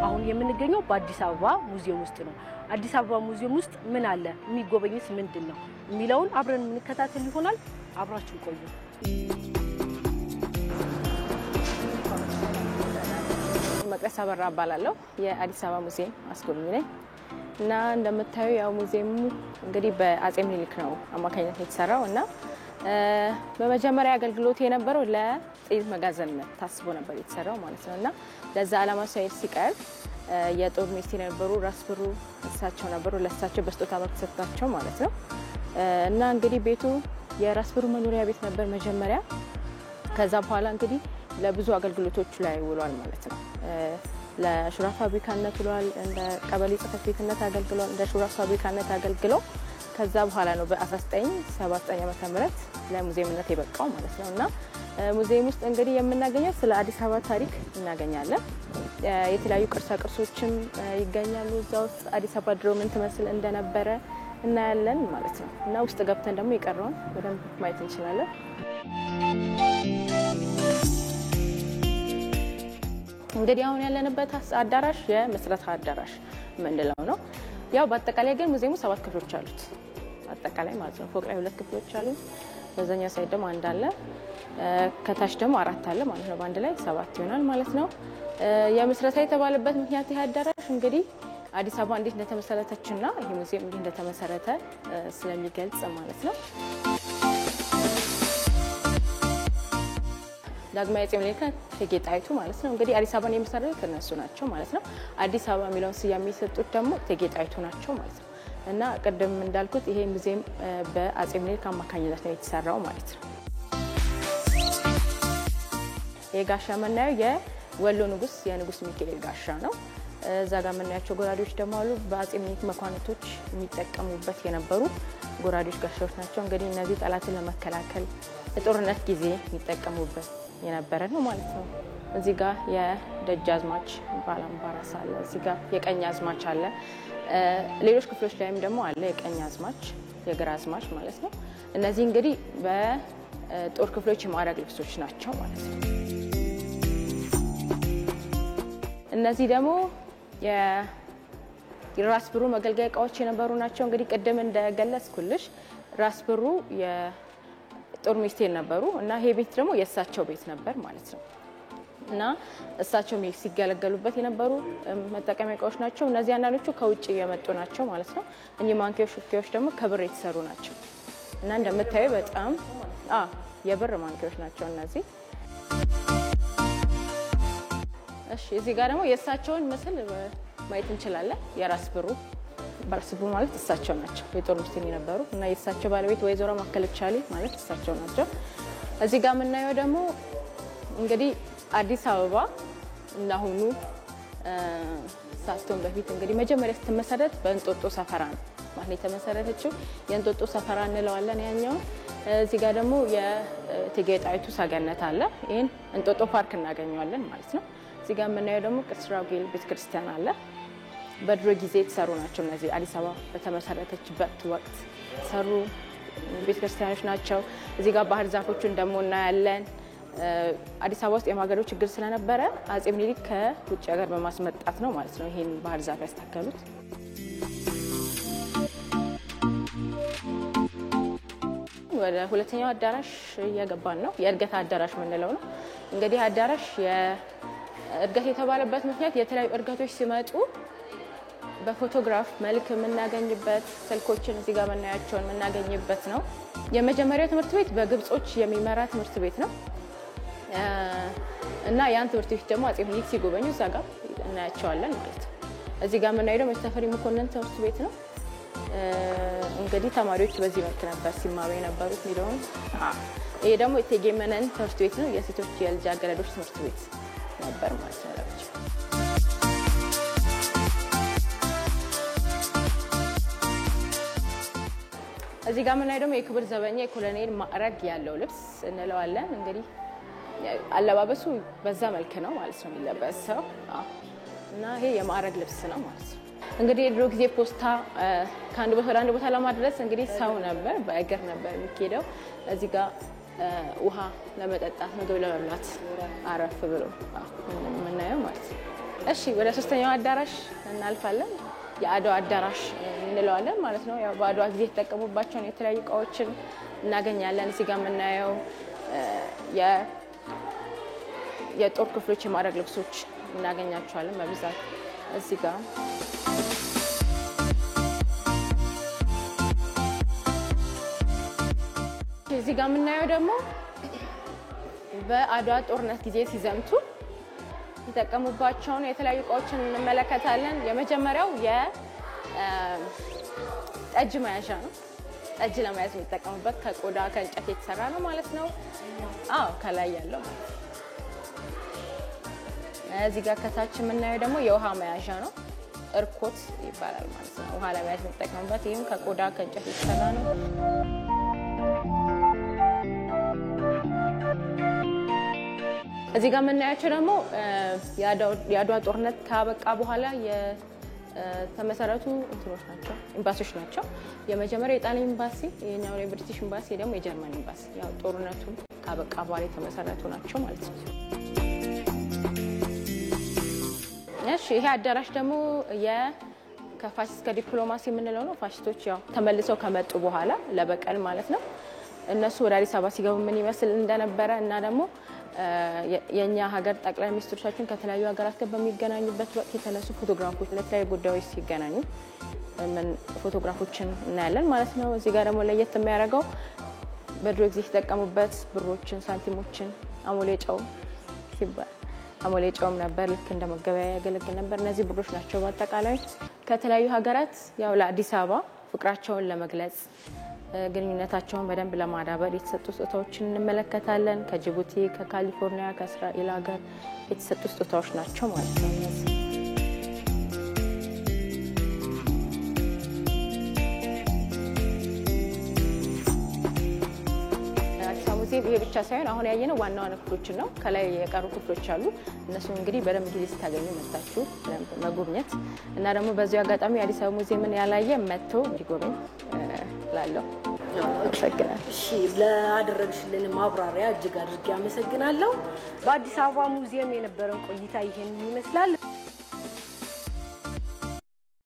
አሁን የምንገኘው በአዲስ አበባ ሙዚየም ውስጥ ነው። አዲስ አበባ ሙዚየም ውስጥ ምን አለ የሚጎበኝስ ምንድነው የሚለውን አብረን እንከታተል ይሆናል። አብራችሁ ቆዩ። መቅደስ አበራ እባላለሁ። የአዲስ አበባ ሙዚየም አስጎብኚ ነኝ እና እንደምታዩ ያው ሙዚየሙ እንግዲህ በአጼ ምኒልክ ነው አማካኝነት የተሰራው እና በመጀመሪያ አገልግሎት የነበረው ለጥይት መጋዘንነት ታስቦ ነበር የተሰራው ማለት ነውና ለዛ ዓላማ ሳይል ሲቀር የጦር ሚኒስቴር የነበሩ ራስ ብሩ እሳቸው ነበሩ። ለእሳቸው በስጦታ መልክ ተሰጥቷቸው ማለት ነው እና እንግዲህ ቤቱ የራስ ብሩ መኖሪያ ቤት ነበር መጀመሪያ። ከዛ በኋላ እንግዲህ ለብዙ አገልግሎቶች ላይ ውሏል ማለት ነው። ለሹራ ፋብሪካነት ውሏል፣ እንደ ቀበሌ ጽሕፈት ቤትነት አገልግሏል፣ እንደ ሹራ ፋብሪካነት አገልግሎ ከዛ በኋላ ነው በ1979 ዓ.ም ለሙዚየምነት የበቃው ማለት ነውና ሙዚየም ውስጥ እንግዲህ የምናገኘው ስለ አዲስ አበባ ታሪክ እናገኛለን። የተለያዩ ቅርሳ ቅርሶችም ይገኛሉ እዛ ውስጥ። አዲስ አበባ ድሮ ምን ትመስል እንደነበረ እናያለን ማለት ነው እና ውስጥ ገብተን ደግሞ የቀረውን በደንብ ማየት እንችላለን። እንግዲህ አሁን ያለንበት አዳራሽ የምስረታ አዳራሽ ምንድነው ነው። ያው በአጠቃላይ ግን ሙዚየሙ 7 ክፍሎች አሉት አጠቃላይ ማለት ነው። ፎቅ ላይ 2 ክፍሎች አሉ። በዛኛው ሳይድ ደግሞ አንድ አለ፣ ከታች ደግሞ 4 አለ ማለት ነው። በአንድ ላይ 7 ይሆናል ማለት ነው። የምስረታ የተባለበት ምክንያት ይሄ አዳራሽ እንግዲህ አዲስ አበባ እንዴት እንደተመሰረተችና ይሄ ሙዚየም እንዴት እንደተመሰረተ ስለሚገልጽ ማለት ነው። ዳግማዊ አፄ ምኒልክ እቴጌ ጣይቱ ማለት ነው እንግዲህ አዲስ አበባን የመሰረቱት እነሱ ናቸው ማለት ነው። አዲስ አበባ የሚለውን ስያሜ የሰጡት ደግሞ እቴጌ ጣይቱ ናቸው ማለት ነው እና ቀደም እንዳልኩት ይሄ ሙዚየም በአፄ ምኒልክ አማካኝነት ነው የተሰራው ማለት ነው። የጋሻ መናየው የወሎ ንጉስ የንጉስ ሚካኤል ጋሻ ነው። እዛ ጋር የምናያቸው ጎራዴዎች ደግሞ አሉ። በአፄ ምኒልክ መኳንንቶች የሚጠቀሙበት የነበሩ ጎራዴዎች ጋሻዎች ናቸው። እንግዲህ እነዚህ ጠላትን ለመከላከል የጦርነት ጊዜ የሚጠቀሙበት የነበረ ነው ማለት ነው። እዚህ ጋር የደጃዝማች ባላምባራስ አለ፣ እዚህ ጋር የቀኛዝማች አለ። ሌሎች ክፍሎች ላይም ደግሞ አለ የቀኛዝማች የግራዝማች ማለት ነው። እነዚህ እንግዲህ በጦር ክፍሎች የማዕረግ ልብሶች ናቸው ማለት ነው። እነዚህ ደግሞ የራስ ብሩ መገልገያ እቃዎች የነበሩ ናቸው። እንግዲህ ቅድም እንደገለጽኩልሽ ራስ ብሩ የጦር ሚኒስቴር ነበሩ እና ይሄ ቤት ደግሞ የእሳቸው ቤት ነበር ማለት ነው እና እሳቸው ሲገለገሉበት የነበሩ መጠቀሚያ እቃዎች ናቸው። እነዚህ አንዳንዶቹ ከውጭ የመጡ ናቸው ማለት ነው። እኚህ ማንኪያዎች ሹኪያዎች ደግሞ ከብር የተሰሩ ናቸው እና እንደምታዩ በጣም የብር ማንኪያዎች ናቸው እነዚህ። እሺ እዚህ ጋር ደግሞ የእሳቸውን ምስል ማየት እንችላለን። የራስ ብሩ ማለት እሳቸው ናቸው የጦር ሚኒስቴር የነበሩ እና የእሳቸው ባለቤት ወይዘሮ ማከለቻሊ ማለት እሳቸው ናቸው። እዚህ ጋር የምናየው ደግሞ እንግዲህ አዲስ አበባ እናሁኑ ሳስቶን በፊት እንግዲህ መጀመሪያ ስትመሰረት በእንጦጦ ሰፈራ ነው ማለት የተመሰረተችው። የእንጦጦ ሰፈራ እንለዋለን ያኛው። እዚህ ጋር ደግሞ የእቴጌ ጣይቱ ሰገነት አለ። ይሄን እንጦጦ ፓርክ እናገኘዋለን ማለት ነው። እዚህ ጋር የምናየው ደግሞ ቅድስት ራጉኤል ቤተክርስቲያን አለ። በድሮ ጊዜ የተሰሩ ናቸው እነዚህ አዲስ አበባ በተመሰረተችበት ወቅት የተሰሩ ቤተክርስቲያኖች ናቸው። እዚህ ጋር ባህር ዛፎቹን ደግሞ እናያለን። አዲስ አበባ ውስጥ የማገዶ ችግር ስለነበረ አፄ ምኒልክ ከውጭ ሀገር በማስመጣት ነው ማለት ነው ይሄን ባህር ዛፍ ያስተከሉት። ወደ ሁለተኛው አዳራሽ እየገባን ነው። የእድገት አዳራሽ የምንለው ነው። እንግዲህ አዳራሽ የእድገት የተባለበት ምክንያት የተለያዩ እድገቶች ሲመጡ በፎቶግራፍ መልክ የምናገኝበት ስልኮችን እዚህ ጋር መናያቸውን የምናገኝበት ነው። የመጀመሪያው ትምህርት ቤት በግብጾች የሚመራ ትምህርት ቤት ነው እና ያን ትምህርት ቤት ደግሞ አፄ ምኒልክ ሲጎበኙ እዛ ጋር እናያቸዋለን ማለት ነው። እዚህ ጋር የምናየው ደግሞ የተፈሪ መኮንን ትምህርት ቤት ነው። እንግዲህ ተማሪዎች በዚህ መልክ ነበር ሲማሩ የነበሩት ሚሊዮን። ይሄ ደግሞ እቴጌ መነን ትምህርት ቤት ነው። የሴቶች የልጃገረዶች ትምህርት ቤት ነበር ማለት ነው። እዚህ ጋር የምናየው ደግሞ የክብር ዘበኛ የኮሎኔል ማዕረግ ያለው ልብስ እንለዋለን። እንግዲህ አለባበሱ በዛ መልክ ነው ማለት ነው የሚለበሰው እና ይሄ የማዕረግ ልብስ ነው ማለት ነው። እንግዲህ ድሮ ጊዜ ፖስታ ከአንድ ቦታ ወደ አንድ ቦታ ለማድረስ እንግዲህ ሰው ነበር በእግር ነበር የሚሄደው። እዚህ ጋር ውሃ ለመጠጣት ምግብ ለመብላት አረፍ ብሎ የምናየው ማለት ነው። እሺ ወደ ሶስተኛው አዳራሽ እናልፋለን። የአድዋ አዳራሽ እንለዋለን ማለት ነው። ያው በአድዋ ጊዜ የተጠቀሙባቸውን የተለያዩ እቃዎችን እናገኛለን። እዚህ ጋር የምናየው የጦር ክፍሎች የማዕረግ ልብሶች እናገኛቸዋለን በብዛት እዚህ ጋር። እዚህ ጋር የምናየው ደግሞ በአድዋ ጦርነት ጊዜ ሲዘምቱ የተጠቀሙባቸውን የተለያዩ እቃዎችን እንመለከታለን። የመጀመሪያው የጠጅ መያዣ ነው። ጠጅ ለመያዝ የሚጠቀሙበት ከቆዳ ከእንጨት የተሰራ ነው ማለት ነው። አዎ ከላይ ያለው ማለት ነው። እዚህ ጋር ከታች የምናየው ደግሞ የውሃ መያዣ ነው። እርኮት ይባላል ማለት ነው። ውሃ ለመያዝ የሚጠቀሙበት ይህም ከቆዳ ከእንጨት የተሰራ ነው። እዚህ ጋር የምናያቸው ደግሞ የአድዋ ጦርነት ካበቃ በኋላ የተመሰረቱ እንትኖች ናቸው፣ ኤምባሲዎች ናቸው። የመጀመሪያው የጣሊያን ኤምባሲ፣ የኛው የብሪቲሽ ኤምባሲ፣ ደግሞ የጀርመን ኤምባሲ ያው ጦርነቱ ካበቃ በኋላ የተመሰረቱ ናቸው ማለት ነው። እሺ ይሄ አዳራሽ ደግሞ ከፋሽስት ከዲፕሎማሲ የምንለው ነው። ፋሽስቶች ያው ተመልሰው ከመጡ በኋላ ለበቀል ማለት ነው እነሱ ወደ አዲስ አበባ ሲገቡ ምን ይመስል እንደነበረ እና ደግሞ የኛ ሀገር ጠቅላይ ሚኒስትሮቻችን ከተለያዩ ሀገራት ጋር በሚገናኙበት ወቅት የተነሱ ፎቶግራፎች ለተለያዩ ጉዳዮች ሲገናኙ ፎቶግራፎችን እናያለን ማለት ነው። እዚህ ጋር ደግሞ ለየት የሚያደርገው በድሮ ጊዜ የተጠቀሙበት ብሮችን፣ ሳንቲሞችን አሞሌ ጨው ሲባል አሞሌ ጨውም ነበር፣ ልክ እንደ መገበያያ ያገለግል ነበር። እነዚህ ብሮች ናቸው። በአጠቃላይ ከተለያዩ ሀገራት ያው ለአዲስ አበባ ፍቅራቸውን ለመግለጽ ግንኙነታቸውን በደንብ ለማዳበር የተሰጡ ስጦታዎችን እንመለከታለን። ከጅቡቲ፣ ከካሊፎርኒያ፣ ከእስራኤል ሀገር የተሰጡ ስጦታዎች ናቸው ማለት ነው። አዲስ አበባ ሙዚየም ይሄ ብቻ ሳይሆን አሁን ያየነው ዋና ዋና ክፍሎችን ነው። ከላይ የቀሩ ክፍሎች አሉ። እነሱን እንግዲህ በደንብ ጊዜ ስታገኙ መጣችሁ መጎብኘት እና ደግሞ በዚሁ አጋጣሚ አዲስ አበባ ሙዚየምን ያላየ መጥቶ እንዲጎበኝ ላለው እሺ ለአደረግሽልን ማብራሪያ እጅግ አድርጌ አመሰግናለሁ። በአዲስ አበባ ሙዚየም የነበረን ቆይታ ይሄን ይመስላል።